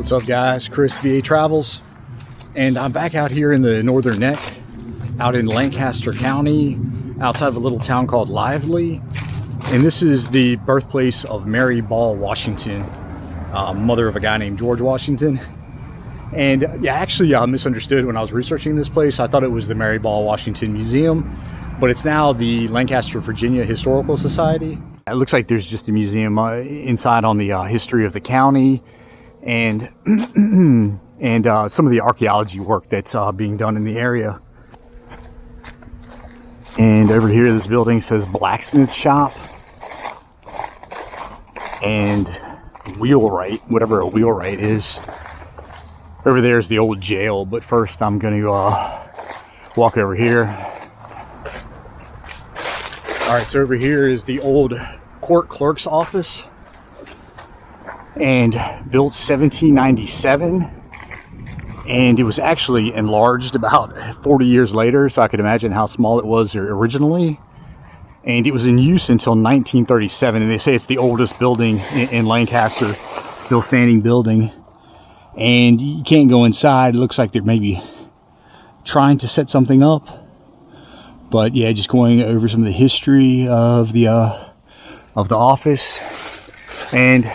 What's up, guys? Chris, VA Travels, and I'm back out here in the Northern Neck, out in Lancaster County, outside of a little town called Lively. And this is the birthplace of Mary Ball Washington, mother of a guy named George Washington. And yeah, actually misunderstood when I was researching this place. I thought it was the Mary Ball Washington Museum, but it's now the Lancaster, Virginia Historical Society. It looks like there's just a museum inside on the history of the county and some of the archaeology work that's being done in the area. And over here, this building says blacksmith shop and wheelwright, whatever a wheelwright is. Over there is the old jail, but first I'm going to walk over here. All right, so over here is the old Clerks Office, and built 1797, and it was actually enlarged about 40 years later, so I could imagine how small it was originally. And it was in use until 1937, and they say it's the oldest building in Lancaster, still standing building. And you can't go inside. It looks like they're maybe trying to set something up. But yeah, just going over some of the history of the office. And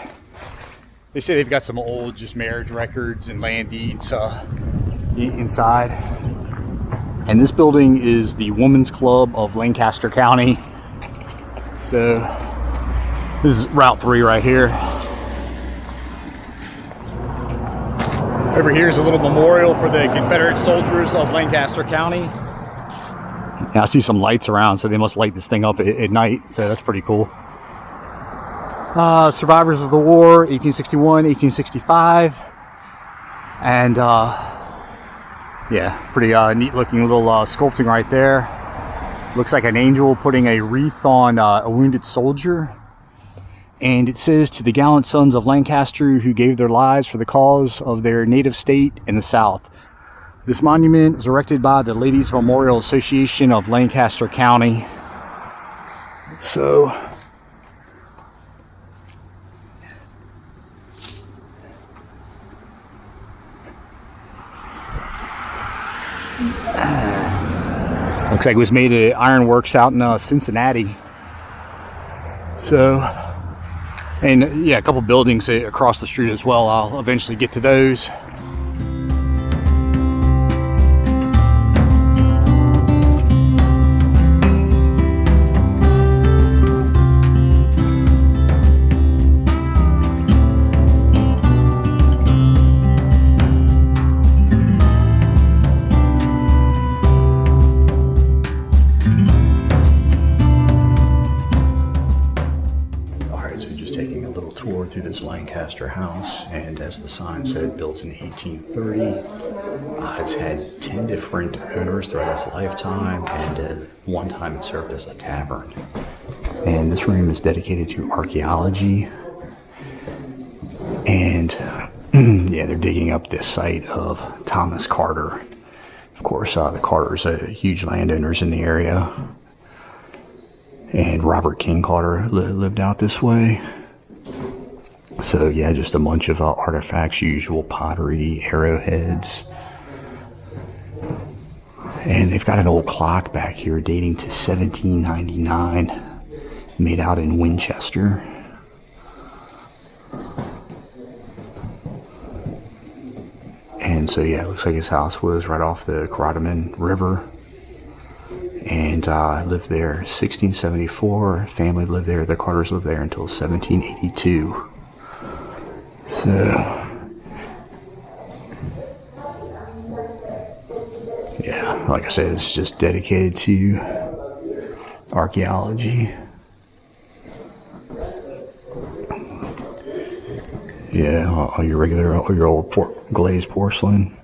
they say they've got some old just marriage records and land deeds inside. And this building is the Women's Club of Lancaster County. So this is Route 3 right here. Over here is a little memorial for the Confederate soldiers of Lancaster County. Now, I see some lights around, so they must light this thing up at night, so that's pretty cool. Survivors of the war, 1861, 1865. And, yeah, pretty neat looking little sculpting right there. Looks like an angel putting a wreath on a wounded soldier. And it says, "To the gallant sons of Lancaster who gave their lives for the cause of their native state in the South. This monument was erected by the Ladies Memorial Association of Lancaster County." So, looks like it was made at Ironworks out in Cincinnati. So, and yeah, a couple buildings across the street as well. I'll eventually get to those. Tour through this Lancaster House, and as the sign said, built in 1830. It's had 10 different owners throughout its lifetime, and one time it served as a tavern. And this room is dedicated to archaeology. And yeah, they're digging up this site of Thomas Carter. Of course, the Carters are huge landowners in the area. And Robert King Carter lived out this way. So yeah, just a bunch of artifacts, usual pottery, arrowheads. And they've got an old clock back here dating to 1799, made out in Winchester. And so yeah, it looks like his house was right off the Courthouse River. And lived there 1674. Family lived there. The Carters lived there until 1782. So, yeah, like I said, it's just dedicated to archaeology. Yeah, all your old glazed porcelain,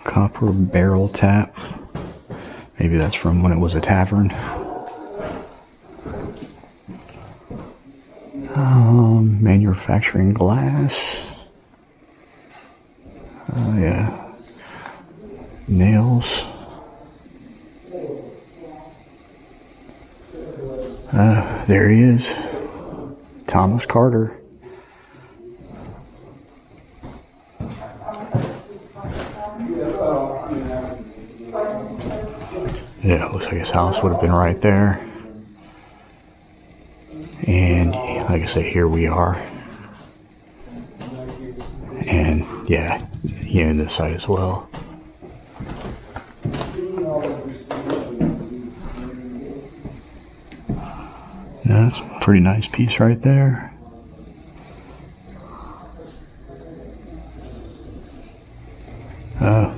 copper barrel tap. Maybe that's from when it was a tavern. Manufacturing glass. Yeah. Nails. There he is. Thomas Carter. Yeah, it looks like his house would have been right there. And like I say, here we are. And yeah, here in this side as well. That's a pretty nice piece right there.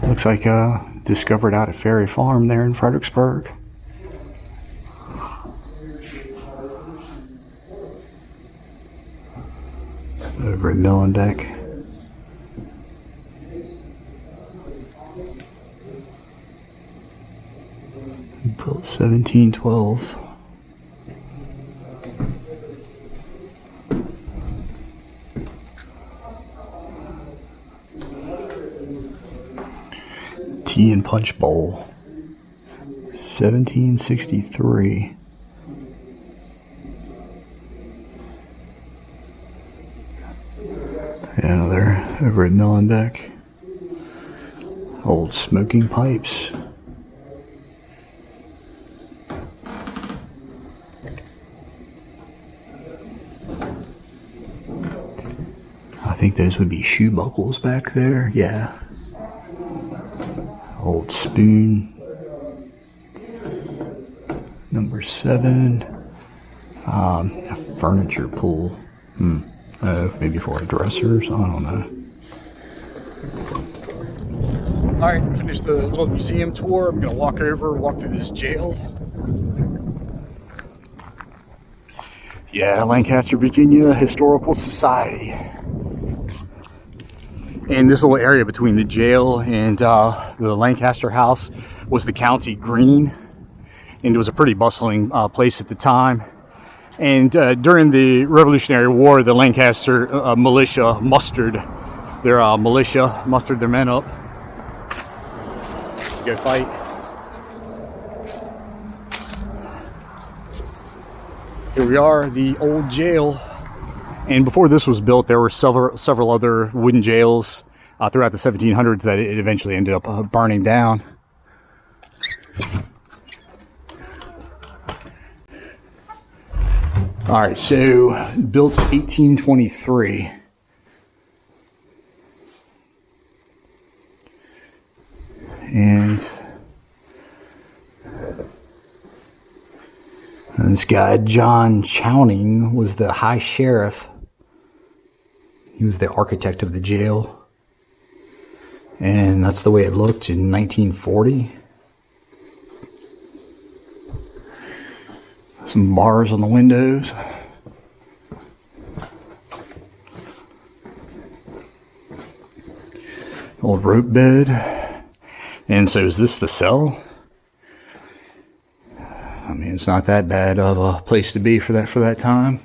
Looks like discovered out at Ferry Farm there in Fredericksburg. Over at Millenbeck. Built 1712. Tea and Punch Bowl, 1763. Another over at Millenbeck. Old smoking pipes. I think those would be shoe buckles back there. Yeah. Old spoon. Number 7. A furniture pool. Maybe for a dresser or something. I don't know. Alright, finished the little museum tour. I'm going to walk through this jail. Yeah, Lancaster, Virginia Historical Society. And this little area between the jail and the Lancaster House was the county green. And it was a pretty bustling place at the time. And during the Revolutionary War, the Lancaster militia mustered their men up to go fight. Here we are, the old jail. And before this was built, there were several other wooden jails throughout the 1700s that it eventually ended up burning down. All right, so built 1823. And this guy, John Chowning, was the high sheriff. He was the architect of the jail. And that's the way it looked in 1940. Some bars on the windows. Old rope bed. And so is this the cell? I mean, it's not that bad of a place to be for that time.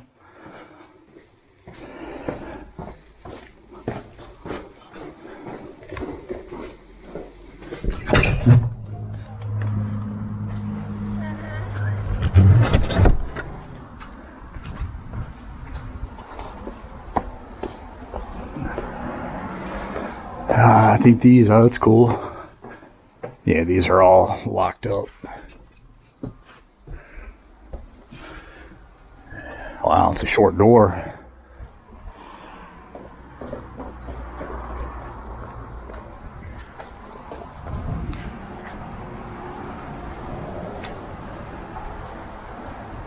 I think these, oh, that's cool. Yeah, these are all locked up. Wow, it's a short door.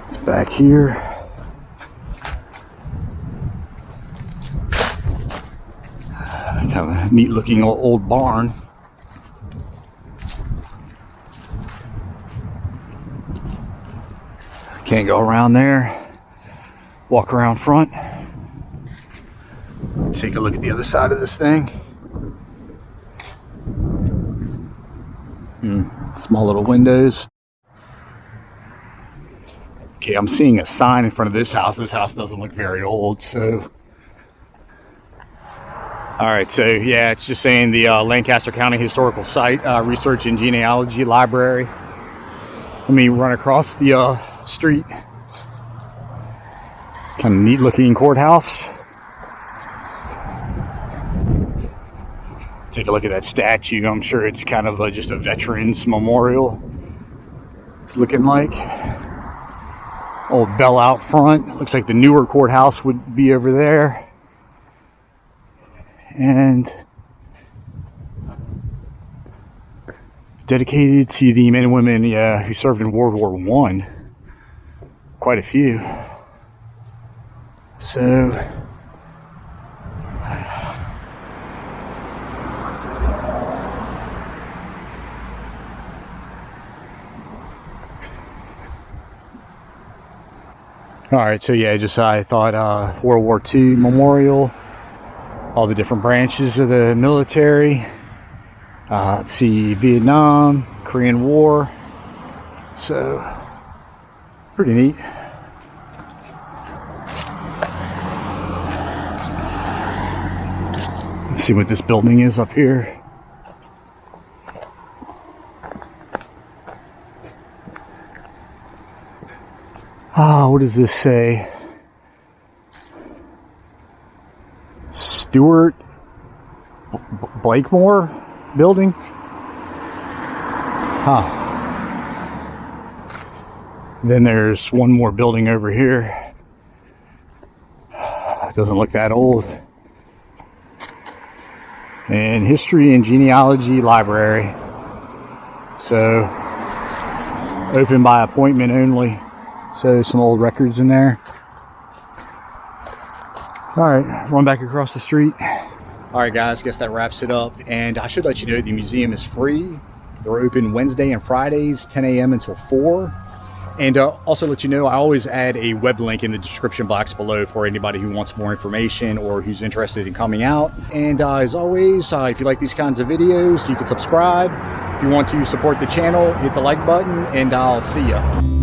It's back here. Kind of a neat looking old barn. Can't go around there. Walk around front. Take a look at the other side of this thing. Small little windows. Okay, I'm seeing a sign in front of this house. This house doesn't look very old, so. All right, so yeah, it's just saying the Lancaster County Historical Site Research and Genealogy Library. Let me run across the street. Kind of neat looking courthouse. Take a look at that statue. I'm sure it's kind of just a veterans memorial. It's looking like. Old bell out front. Looks like the newer courthouse would be over there. And dedicated to the men and women who served in World War I. Quite a few. So alright, so yeah, just I thought World War II memorial, all the different branches of the military. Let's see, Vietnam, Korean War. So pretty neat. Let's see what this building is up here. What does this say? Stuart Blakemore building? Then there's one more building over here. It doesn't look that old. And History and Genealogy Library. So, open by appointment only. So, some old records in there. Alright, run back across the street. Alright guys, guess that wraps it up. And I should let you know the museum is free. They're open Wednesday and Fridays, 10 a.m. until 4. And also let you know, I always add a web link in the description box below for anybody who wants more information or who's interested in coming out. And as always, if you like these kinds of videos, you can subscribe. If you want to support the channel, hit the like button, and I'll see ya.